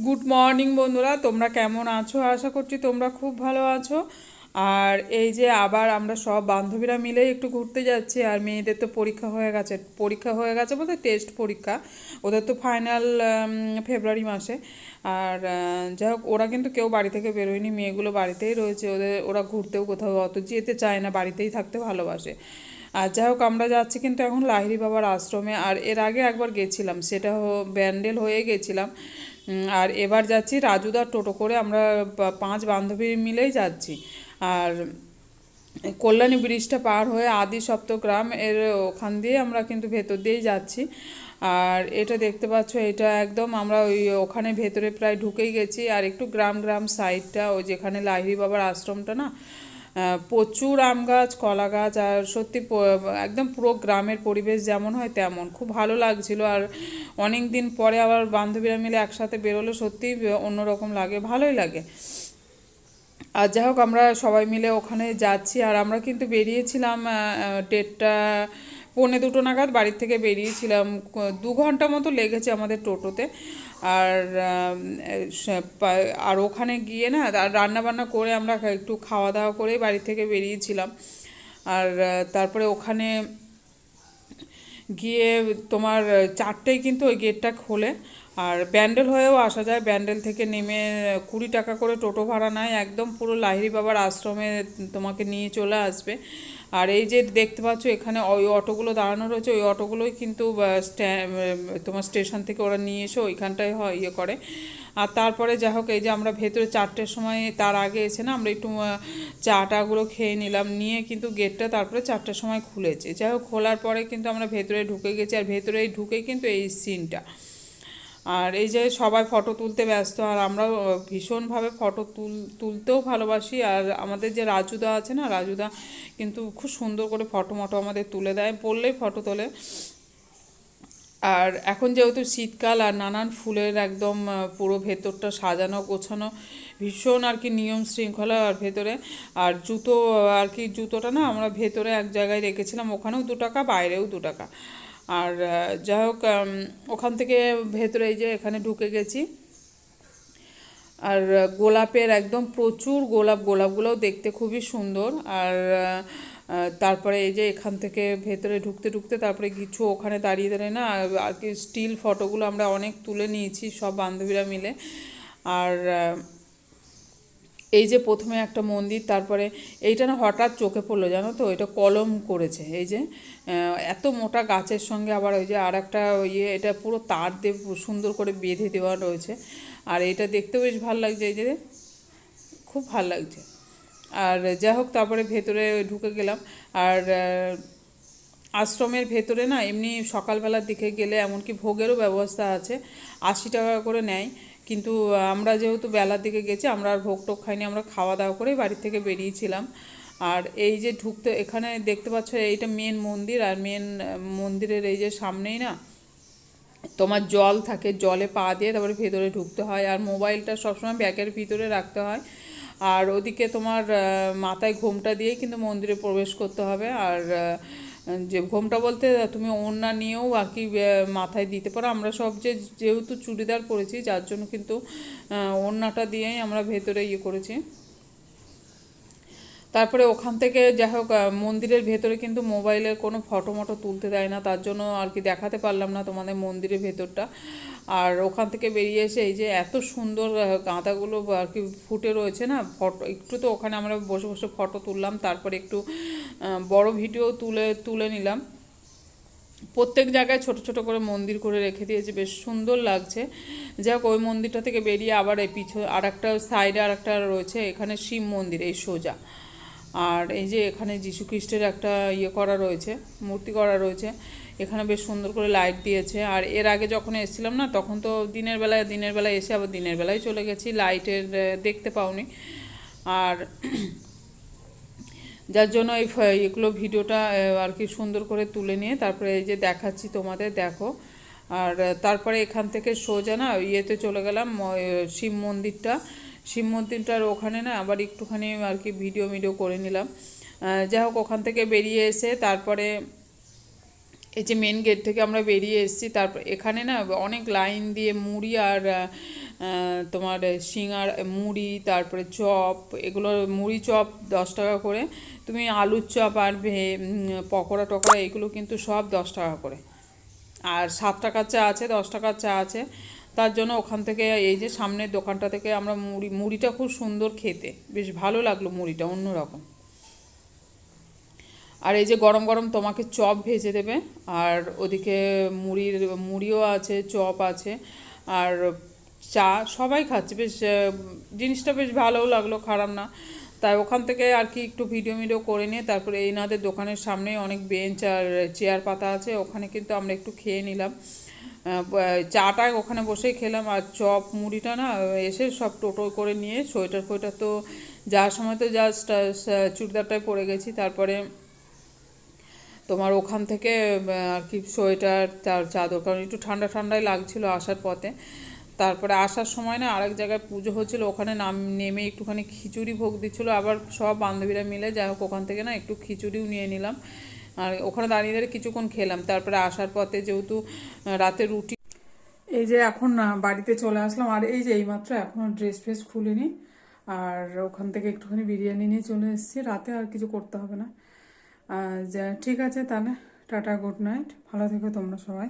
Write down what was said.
Good morning বন্ধুরা, তোমরা কেমন আছো? আশা করছি তোমরা খুব ভালো আছো। আর এই যে আবার আমরা সব বান্ধবীরা মিলে একটু ঘুরতে যাচ্ছি। আর মেয়েদের তো পরীক্ষা হয়ে গেছে বলতে টেস্ট পরীক্ষা, ওদের তো ফাইনাল ফেব্রুয়ারি মাসে। আর যাই হোক, ওরা কিন্তু কেউ বাড়ি থেকে বেরোয়নি, মেয়েগুলো বাড়িতেই রয়েছে। ওরা ঘুরতেও কোথাও অত যেতে চায় না, বাড়িতেই থাকতে ভালোবাসে। আর যাই হোক, আমরা যাচ্ছি কিন্তু এখন লাহিড়ী বাবার আশ্রমে। আর এর আগে একবার গেছিলাম, সেটা ব্যান্ডেল হয়ে গেছিলাম। আর এবার যাচ্ছি রাজুদার টোটো করে, আমরা 5 বান্ধবী মিলেই যাচ্ছি। আর কল্যাণী ব্রিজটা পার হয়ে আদি সপ্তগ্রাম এর ওখান দিয়ে আমরা কিন্তু ভেতর দিয়েই যাচ্ছি। আর এটা দেখতে পাচ্ছ, এটা একদম আমরা ওখানে ভেতরে প্রায় ঢুকেই গেছি। আর একটু গ্রাম গ্রাম সাইডটা, ওই যেখানে লাহিড়ী বাবার আশ্রমটা না, প্রচুর আম গাছ, কলা গাছ, আর সত্যি একদম পুরো গ্রামের পরিবেশ যেমন হয় তেমন, খুব ভালো লাগছিল। আর অনেক দিন পরে আবার বান্ধবীরা মিলে একসাথে বেরোলে সত্যিই অন্যরকম লাগে, ভালোই লাগে। আর যাই হোক, আমরা সবাই মিলে ওখানে যাচ্ছি। আর আমরা কিন্তু বেরিয়েছিলাম 1:30 পৌনে 2 নাগাদ বাড়ির থেকে বেরিয়েছিলাম। 2 ঘন্টা মতো লেগেছে আমাদের টোটোতে। আর আর ওখানে গিয়ে না, আর রান্নাবান্না করে আমরা একটু খাওয়া দাওয়া করে বাড়ি থেকে বেরিয়েছিলাম। আর তারপরে ওখানে গিয়ে তোমার 4টেয় কিন্তু ওই গেটটা খোলে। আর ব্যান্ডেল হয়েও আসা যায়, ব্যান্ডেল থেকে নেমে 20 টাকা করে টোটো ভাড়া নেয়, একদম পুরো লাহিড়ী বাবার আশ্রমে তোমাকে নিয়ে চলে আসবে। আর এই যে দেখতে পাচ্ছ এখানে ওই অটোগুলো দাঁড়ানো রয়েছে, ওই অটোগুলোই কিন্তু তোমার স্টেশন থেকে ওরা নিয়ে এসে ওইখানটায় ইয়ে করে। আর তারপরে যাই হোক, এই যে আমরা ভেতরে 4টের সময়, তার আগে এসে না আমরা একটু চা টাগুলো খেয়ে নিলাম, নিয়ে কিন্তু গেটটা তারপরে 4টের সময় খুলেছে। যাই হোক, খোলার পরে কিন্তু আমরা ভেতরে ঢুকে গেছি। আর ভেতরে ঢুকেই কিন্তু এই সিনটা। আর এই যে সবাই ফটো তুলতে ব্যস্ত, আর আমরাও ভীষণভাবে ফটো তুলতেও ভালোবাসি। আর আমাদের যে রাজুদা আছে না, রাজুদা কিন্তু খুব সুন্দর করে ফটো মটো আমাদের তুলে দেয়, বললেই ফটো তোলে। আর এখন যেহেতু শীতকাল, আর নানান ফুলের একদম পুরো ভেতরটা সাজানো গোছানো, ভীষণ আর কি নিয়ম শৃঙ্খলা আর ভেতরে। আর জুতো, আর কি জুতোটা না আমরা ভেতরে এক জায়গায় রেখেছিলাম, ওখানেও 2 টাকা, বাইরেও 2 টাকা। আর যাই হোক, ওখান থেকে ভেতরে এই যে এখানে ঢুকে গেছি। আর গোলাপের একদম প্রচুর গোলাপগুলোও দেখতে খুবই সুন্দর। আর তারপরে এই যে এখান থেকে ভেতরে ঢুকতে ঢুকতে তারপরে কিছু ওখানে দাঁড়িয়ে দাঁড়িয়ে না আর কি স্টিল ফটোগুলো আমরা অনেক তুলে নিয়েছি সব বান্ধবীরা মিলে। আর এই যে প্রথমে একটা মন্দির, তারপরে এইটা না হঠাৎ চোখে পড়লো, জানো তো, এটা কলম করেছে। এই যে এত মোটা গাছের সঙ্গে আবার ওই যে আর একটা ইয়ে, এটা পুরো তার দিয়ে সুন্দর করে বেঁধে দেওয়া রয়েছে। আর এটা দেখতেও বেশ ভালো লাগছে, এই যে খুব ভালো লাগছে। আর যাই হোক, তারপরে ভেতরে ঢুকে গেলাম। আর আশ্রমের ভেতরে না এমনি সকালবেলার দিকে গেলে এমনকি ভোগেরও ব্যবস্থা আছে, 80 টাকা করে নেয়। কিন্তু আমরা যেহেতু বেলার দিকে গেছি, আমরা আর ভোগ টোগ খাইনি, আমরা খাওয়া দাওয়া করেই বাড়ি থেকে বেরিয়েছিলাম। আর এই যে ঢুকতে, এখানে দেখতে পাচ্ছ এইটা মেন মন্দির। আর মেন মন্দিরের এই যে সামনেই না তোমার জল থাকে, জলে পা দিয়ে তারপরে ভেতরে ঢুকতে হয়। আর মোবাইলটা সবসময় ব্যাগের ভিতরে রাখতে হয়। আর ওদিকে তোমার মাথায় ঘোমটা দিয়েই কিন্তু মন্দিরে প্রবেশ করতে হবে। আর যে ঘোমটা বলতে তুমি ওড়না নিয়েও আর কি মাথায় দিতে পারো। আমরা সব যেহেতু চুড়িদার পরেছি, যার জন্য কিন্তু ওড়নাটা দিয়েই আমরা ভেতরে ইয়ে করেছি। তারপরে ওখান থেকে যাই হোক, মন্দিরের ভেতরে কিন্তু মোবাইলের কোনো ফটো মটো তুলতে দেয় না, তার জন্য আর কি দেখাতে পারলাম না তোমাদের মন্দিরের ভেতরটা। আর ওখান থেকে বেরিয়ে এসে এই যে এত সুন্দর গাঁদাগুলো আর কি ফুটে রয়েছে না, ফটো একটু তো ওখানে আমরা বসে বসে ফটো তুললাম, তারপরে একটু বড় ভিডিও তুলে নিলাম। প্রত্যেক জায়গায় ছোট ছোট করে মন্দির করে রেখে দিয়েছে, বেশ সুন্দর লাগছে। যাই হোক, ওই মন্দিরটা থেকে বেরিয়ে আবার এই আর একটা সাইডে আর একটা রয়েছে, এখানে শিব মন্দির এই সোজা। আর এই যে এখানে যীশু খ্রিস্টের একটা ইয়ে করা রয়েছে, মূর্তি করা রয়েছে, এখানে বেশ সুন্দর করে লাইট দিয়েছে। আর এর আগে যখন এসেছিলাম না, তখন তো দিনের বেলায় এসে আবার দিনের বেলায় চলে গেছি, লাইটের দেখতে পাওনি। আর যার জন্য এগুলো ভিডিওটা আর কি সুন্দর করে তুলে নিয়ে তারপরে এই যে দেখাচ্ছি তোমাদের, দেখো। আর তারপরে এখান থেকে সোজা না ইয়েতে চলে গেলাম, শিব মন্দিরটার ওখানে না আবার একটুখানি আর কি ভিডিও করে নিলাম। যাই হোক, ওখান থেকে বেরিয়ে এসে তারপরে এই যে মেন গেট থেকে আমরা বেরিয়ে এসেছি, তারপর এখানে না অনেক লাইন দিয়ে মুড়ি আর তোমার সিঙার মুড়ি, তারপরে চপ, এগুলো মুড়ি চপ 10 টাকা করে। তুমি আলুর চপ আর পকোড়া টকোড়া এগুলো কিন্তু সব 10 টাকা করে। আর 7 টাকার চা আছে, 10 টাকার চা আছে। তার জন্য ওখান থেকে এই যে সামনের দোকানটা থেকে আমরা মুড়িটা খুব সুন্দর খেতে, বেশ ভালো লাগলো মুড়িটা, অন্যরকম। আর এই যে গরম গরম তোমাকে চপ ভেজে দেবে, আর ওদিকে মুড়িও আছে, চপ আছে, আর চা সবাই খাচ্ছে, বেশ জিনিসটা বেশ ভালোও লাগলো, খারাপ না। তাই ওখান থেকে আর কি একটু ভিডিও করে নিয়ে তারপরে এনাদের দোকানের সামনেই অনেক বেঞ্চ আর চেয়ার পাতা আছে, ওখানে কিন্তু আমরা একটু খেয়ে নিলাম। চাটা ওখানে বসেই খেলাম, আর চপ মুড়িটা না এসে সব টোটো করে নিয়ে সোয়েটার ফোয়েটার তো যাওয়ার সময় তো জাস্ট চুড়িদারটাই পরে গেছি। তারপরে তোমার ওখান থেকে আর কি সোয়েটার তার চাদর, কারণ একটু ঠান্ডা ঠান্ডাই লাগছিল আসার পথে। তারপরে আসার সময় না আরেক জায়গায় পুজো হচ্ছিলো, ওখানে নেমে একটুখানি খিচুড়ি ভোগ দিচ্ছিলো, আবার সব বান্ধবীরা মিলে যাই হোক ওখান থেকে না একটু খিচুড়িও নিয়ে নিলাম, আর ওখানে দাঁড়িয়ে দাঁড়িয়ে কিছুক্ষণ খেলাম। তারপরে আসার পথে যেহেতু রাতে রুটি, এই যে এখন বাড়িতে চলে আসলাম, আর এই যে এইমাত্র এখনও ড্রেস ফ্রেস খুলিনি, আর ওখান থেকে একটুখানি বিরিয়ানি নিয়ে চলে এসেছি, রাতে আর কিছু করতে হবে না। ঠিক আছে তাহলে, টাটা, গুড নাইট, ভালো থেকো তোমরা সবাই।